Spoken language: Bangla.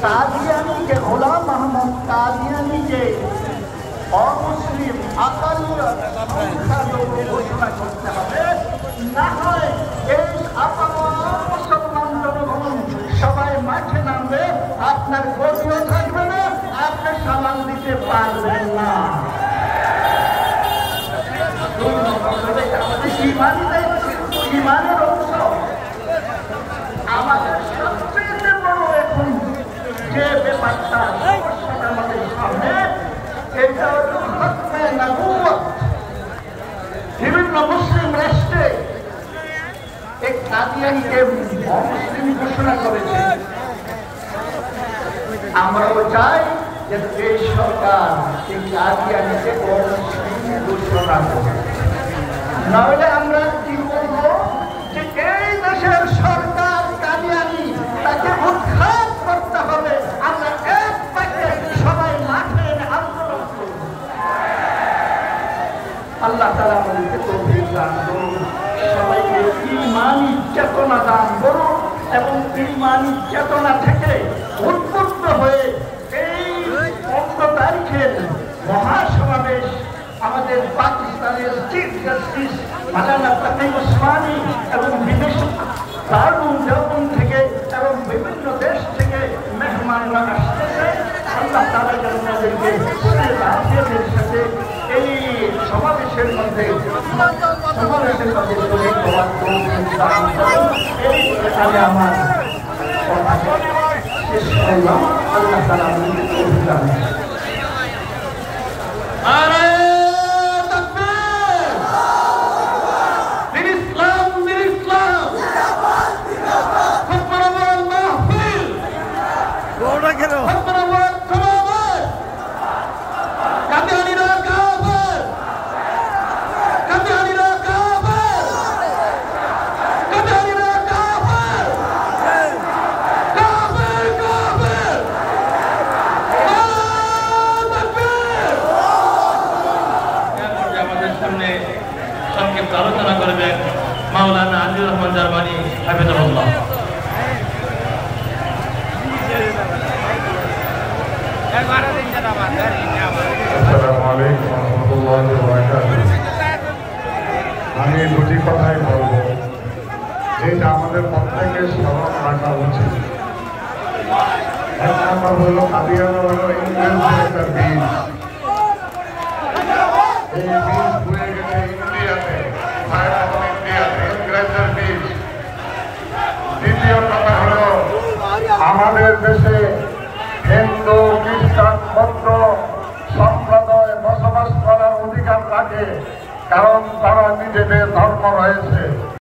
কাদিয়ানীকে গোলাম মোহাম্মদ কাদিয়ানীকে অমুসলিম আকালিয়ত সংখ্যালঘু ঘোষণা করতে হবে, না হয় এই মুসলমান জনগণ সবাই মাঠে নামবে, আপনার গতিও থাকবে না, আপনি সামাল দিতে পারবেন না। আমাদের ইমানের অংশ, আমাদের সবচেয়ে বড় এখন যে ব্যাপারটা আমাদের সামনে, এটা হলো খতমে নবুওয়াত। বিভিন্ন মুসলিম রাষ্ট্রে এক কাদিয়ানীকে অমুসলিম ঘোষণা করেছে। আমরাও চাই যে এই সরকার এই কাদিয়ানীকে অমুসলিম ঘোষণা করে, নাহলে আমরা কি বলবো যে এই দেশের সরকার কাদিয়ানী, তাকে উৎখাত করতে হবে। আমরা এক পাশে সবাই মাঠে আন্দোলন করব। আল্লাহ তাআলা আমাদেরকে তৌফিক দান করুন, সবাইকে ঈমানি চেতনা দান করুন এবং ঈমানি চেতনা থেকে উদ্বুদ্ধ হয়ে এই 15 তারিখের মহাসমাবেশ আমাদের পাকিস্তানের চিফ জাস্টিস মাওলানা তাকি ওসমানী এবং বিদেশি দারুল দেওবন থেকে এবং বিভিন্ন দেশ থেকে মেহমানরা আসতেছে। আল্লাহ তাআলা যেন আমাদেরকে আফিয়াতের সাথে এই সমাবেশের মধ্যে শরীক হওয়ার তৌফিক দান করুন। এই বলে আমার কথা শেষ করলাম। আল্লাহ তাআলা আমাদেরকে তৌফিক দান করুন। সংক্ষিপ্ত আলোচনা করবেন মাওলানা আজিজুর রহমান জারমানি হাফিজাহুল্লাহ। আসসালামু আলাইকুম ওয়া রাহমাতুল্লাহি ওয়া বারাকাতুহু। আমি দুটি কথাই বলবো, যেটা আমাদের প্রত্যেকের স্মরণ রাখা উচিত। এক নম্বর হলো কাদিয়ানী হলো ইংরেজদের একটা বীজ, এই বীজ বয়ে গেছে ইন্ডিয়াতে, ইংরেজদের বীজ। দ্বিতীয় কথা হলো আমাদের দেশে হিন্দু খ্রিস্টান বৌদ্ধ সম্প্রদায় বসবাস করার অধিকার রাখে, কারণ তারা নিজেদের ধর্ম রয়েছে।